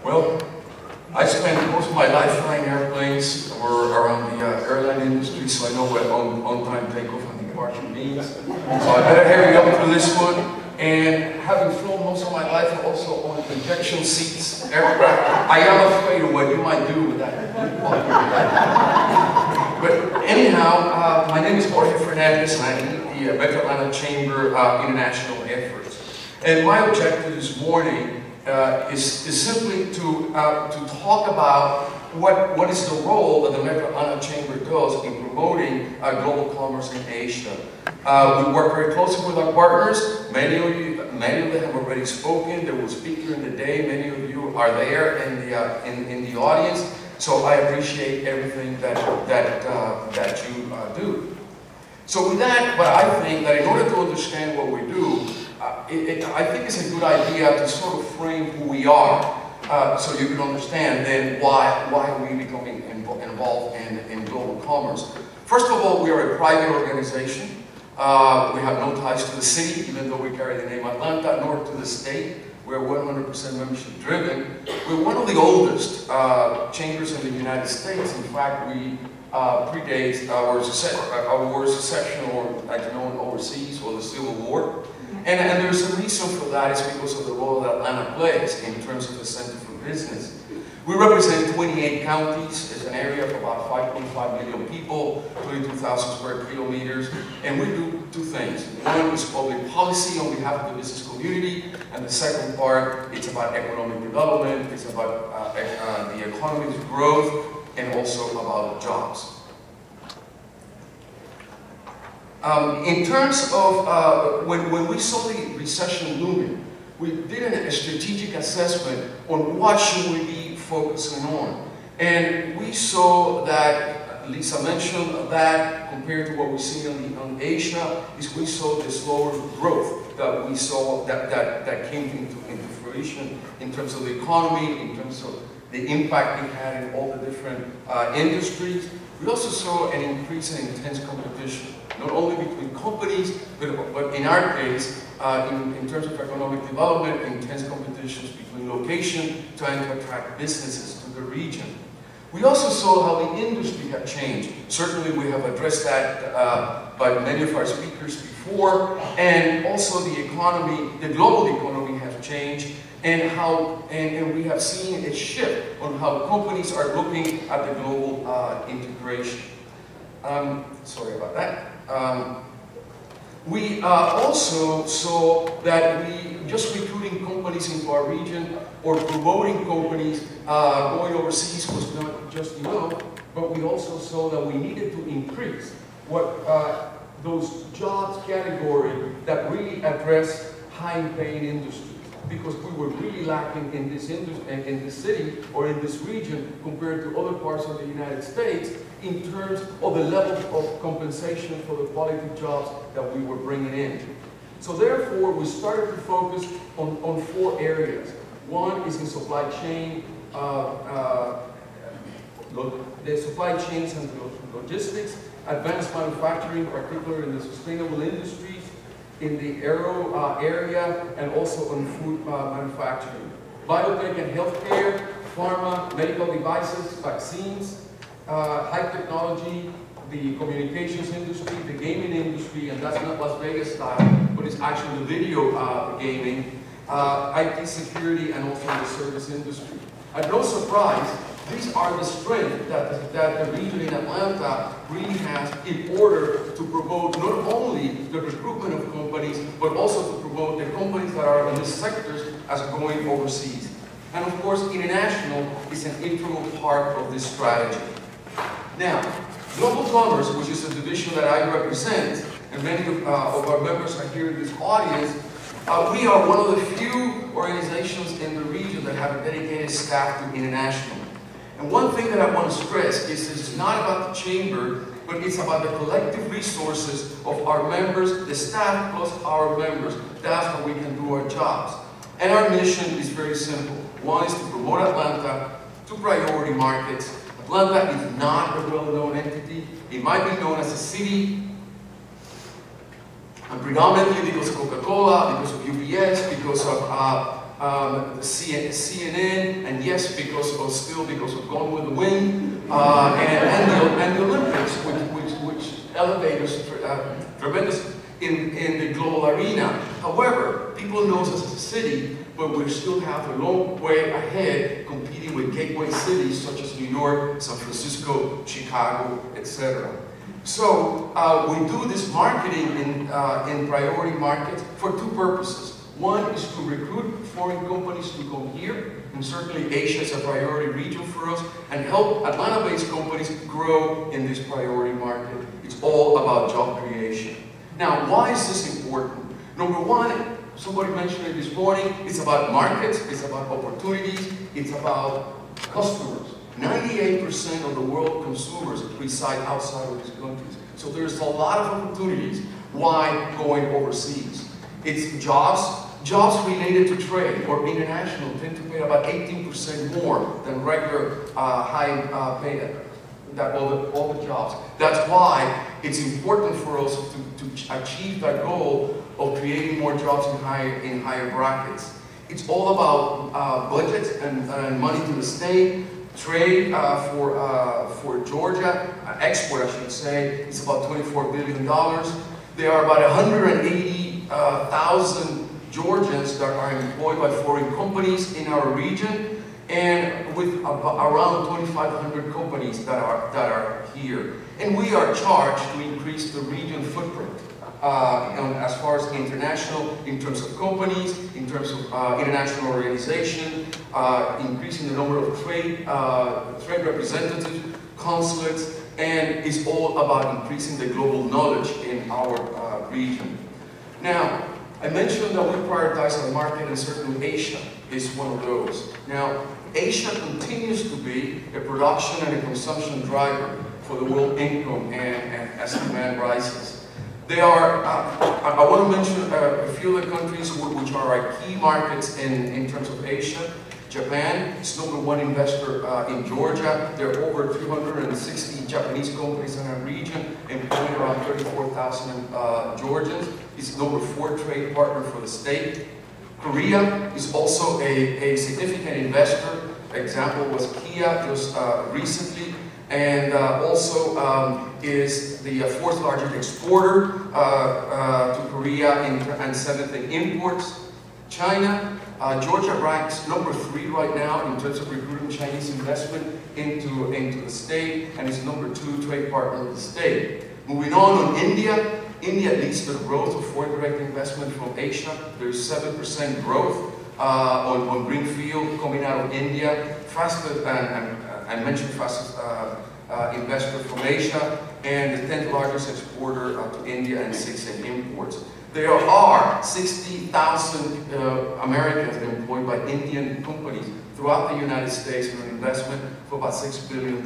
Well, I spent most of my life flying airplanes or around the airline industry, so I know what on-time takeoff and departure means. So I better hurry up to this one. And having flown most of my life also on injection seats, aircraft, I am afraid of what you might do with that. But anyhow, my name is Jorge Fernandez, and I lead the Metro Atlanta Chamber international efforts. And my objective this morning is simply to talk about what is the role that the Metro Atlanta Chamber does in promoting global commerce in Asia. We work very closely with our partners. Many of them have already spoken. They will speak during the day. Many of you are there in the audience. So I appreciate everything that you do. So with that, but I think that in order to understand what we do, I think it's a good idea to sort of frame who we are, so you can understand then why are we becoming involved in global commerce. First of all, we are a private organization. We have no ties to the city, even though we carry the name Atlanta, nor to the state. We're 100% membership driven. We're one of the oldest chambers in the United States. In fact, we predate our secession, or like known overseas, or the Civil War. And there's a reason for that. It's because of the role that Atlanta plays in terms of the center for business. We represent 28 counties. It's an area of about 5.5 million people, 22,000 square kilometers, and we do two things. One is public policy on behalf of the business community, and the second part, it's about economic development, it's about the economy's growth, and also about jobs. In terms of when we saw the recession looming, we did a strategic assessment on what should we be focusing on. And we saw that, Lisa mentioned that compared to what we see on Asia, is we saw the slower growth that we saw that came into fruition in terms of the economy, in terms of the impact it had in all the different industries. We also saw an increase in intense competition, not only between companies, but in our case, in terms of economic development, intense competitions between locations, trying to attract businesses to the region. We also saw how the industry had changed. Certainly we have addressed that by many of our speakers before, and also the economy, the global economy has changed, and we have seen a shift on how companies are looking at the global integration. Sorry about that. We also saw that just recruiting companies into our region or promoting companies going overseas was not just enough, but we also saw that we needed to increase those jobs category that really address high-paying industries, because we were really lacking in this city or in this region compared to other parts of the United States in terms of the level of compensation for the quality jobs that we were bringing in. So therefore, we started to focus on four areas. One is in supply chain, the supply chains and logistics, advanced manufacturing, particularly in the sustainable industries, in the aero area, and also on food manufacturing. Biotech and healthcare, pharma, medical devices, vaccines, high technology, the communications industry, the gaming industry, and that's not Las Vegas style, but it's actually the video gaming, IT security, and also the service industry. And no surprise, these are the strengths that the region in Atlanta really has in order to promote not only the recruitment of companies, but also to promote the companies that are in these sectors as going overseas. And of course, international is an integral part of this strategy. Now, global commerce, which is a division that I represent, and many of our members are here in this audience, we are one of the few organizations in the region that have a dedicated staff to international. And one thing that I want to stress is it's not about the chamber, but it's about the collective resources of our members, the staff plus our members. That's how we can do our jobs. And our mission is very simple. One is to promote Atlanta to priority markets. Atlanta is not a well-known entity. It might be known as a city, and predominantly because of Coca-Cola, because of UPS, because of CNN, and yes, because of Gone with the Wind, and the Olympics, which elevate us tremendously in the global arena. However, people know us as a city, but we still have a long way ahead competing with gateway cities such as New York, San Francisco, Chicago, etc. So we do this marketing in priority markets for two purposes. One is to recruit foreign companies to come here, and certainly Asia is a priority region for us, and help Atlanta-based companies grow in this priority market. It's all about job creation. Now, why is this important? Number one, somebody mentioned it this morning, it's about markets, it's about opportunities, it's about customers. 98% of the world consumers reside outside of these countries. So there's a lot of opportunities. Why going overseas? It's jobs related to trade or international tend to pay about 18% more than regular high pay, all the jobs. That's why it's important for us to achieve that goal of creating more jobs in higher brackets. It's all about budgets and money to the state. Trade for Georgia, export I should say, is about $24 billion. There are about 180,000 Georgians that are employed by foreign companies in our region, and with around 2,500 companies that are here. And we are charged to increase the region footprint as far as international, in terms of companies, in terms of international organization, increasing the number of trade representatives, consulates, and it's all about increasing the global knowledge in our region. Now, I mentioned that we prioritize our market, and certainly Asia is one of those. Now, Asia continues to be a production and a consumption driver for the world income and as demand rises. They are, I want to mention a few of the countries which are our key markets in terms of Asia. Japan is #1 investor in Georgia. There are over 360 Japanese companies in our region, employing around 34,000 Georgians. It's #4 trade partner for the state. Korea is also a significant investor. Example was Kia just recently, and also is the 4th largest exporter to Korea and 7th in imports. China, Georgia ranks #3 right now in terms of recruiting Chinese investment into the state, and is #2 trade partner of the state. Moving on India. India leads the growth of foreign direct investment from Asia. There's 7% growth on greenfield coming out of India. Fastest, and I mentioned fastest investor from Asia, and the 10th largest exporter to India, and 6th in imports. There are 60,000 Americans employed by Indian companies throughout the United States for an investment for about $6 billion.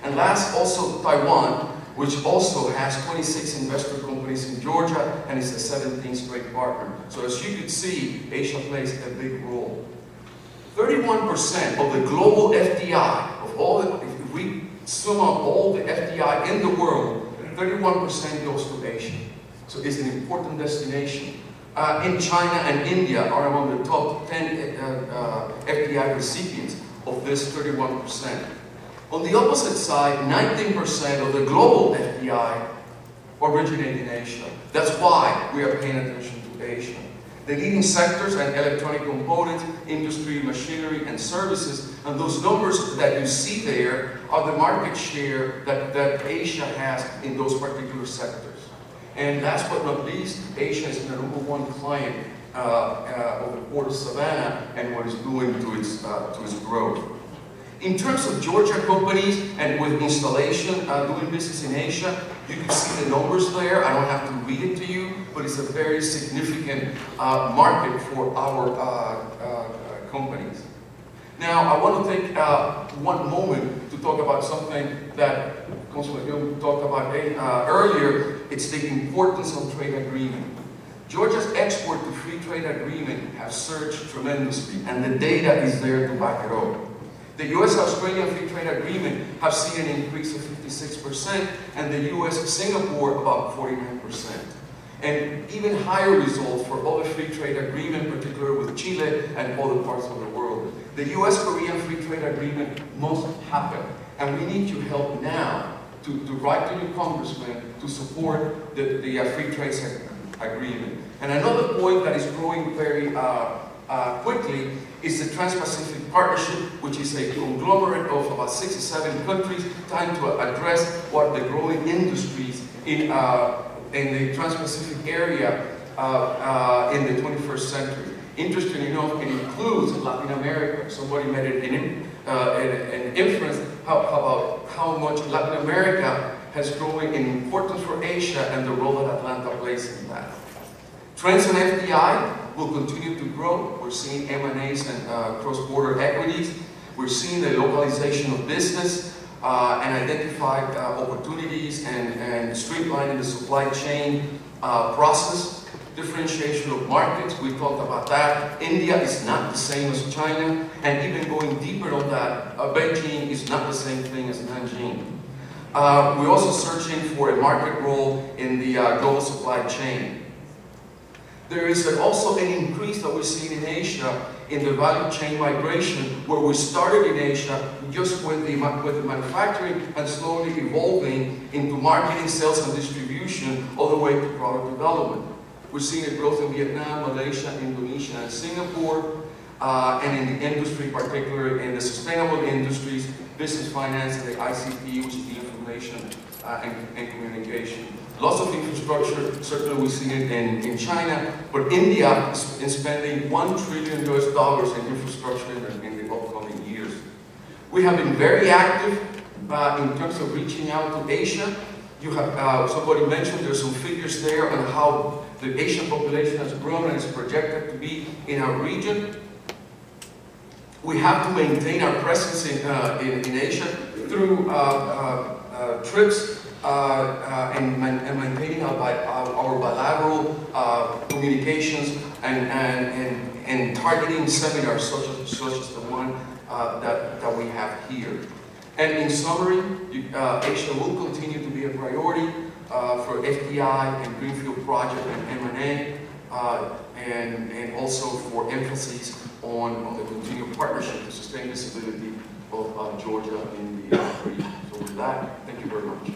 And last, also Taiwan, which also has 26 investor companies in Georgia, and is the 17th trade partner. So as you can see, Asia plays a big role. 31% of the global FDI, if we sum up all the FDI in the world, 31% goes to Asia. So it's an important destination. In China and India are among the top 10 FDI recipients of this 31%. On the opposite side, 19% of the global FDI originate in Asia. That's why we are paying attention to Asia. The leading sectors are electronic components, industry, machinery, and services, and those numbers that you see there are the market share that Asia has in those particular sectors. And last but not least, Asia is the #1 client of the Port of Savannah and what it's doing to its growth. In terms of Georgia companies and with installation doing business in Asia, you can see the numbers there. I don't have to read it to you, but it's a very significant market for our companies. Now, I want to take one moment to talk about something that Councilman Hill talked about earlier. It's the importance of trade agreement. Georgia's export to free trade agreement have surged tremendously, and the data is there to back it up. The U.S.-Australia Free Trade Agreement have seen an increase of 56%, and the U.S.-Singapore about 49%. and even higher results for other free trade agreements, particularly with Chile and other parts of the world. The US-Korean free trade agreement must happen, and we need your help now to write to your congressman to support the free trade agreement. And another point that is growing very quickly is the Trans-Pacific Partnership, which is a conglomerate of about 67 countries trying to address what the growing industries in the Trans-Pacific area in the 21st century. Interesting enough, it includes Latin America. Somebody made an inference about how much Latin America has grown in importance for Asia and the role that Atlanta plays in that. Trends in FDI will continue to grow. We're seeing M&As and cross-border equities. We're seeing the localization of business and identified opportunities and streamlining the supply chain process. Differentiation of markets, we talked about that. India is not the same as China, and even going deeper on that, Beijing is not the same thing as Nanjing. We're also searching for a market role in the global supply chain. There is also an increase that we're seeing in Asia in the value chain migration, where we started in Asia just with the manufacturing and slowly evolving into marketing, sales, and distribution, all the way to product development. We're seeing a growth in Vietnam, Malaysia, Indonesia, and Singapore, and in the industry, particularly in the sustainable industries, business finance, and the ICT, which is the information and communication. Lots of infrastructure, certainly we see it in China, but India is spending $1 trillion in infrastructure in the upcoming years. We have been very active in terms of reaching out to Asia. You have, somebody mentioned there's some figures there on how the Asian population has grown and is projected to be in our region. We have to maintain our presence in Asia through trips and maintaining our bilateral communications and targeting seminars such as the one that we have here. And in summary, Asia will continue to be a priority for FDI and Greenfield project and M&A, and also for emphasis on the continued partnership to sustain the stability of Georgia in the region. So with that, thank you very much.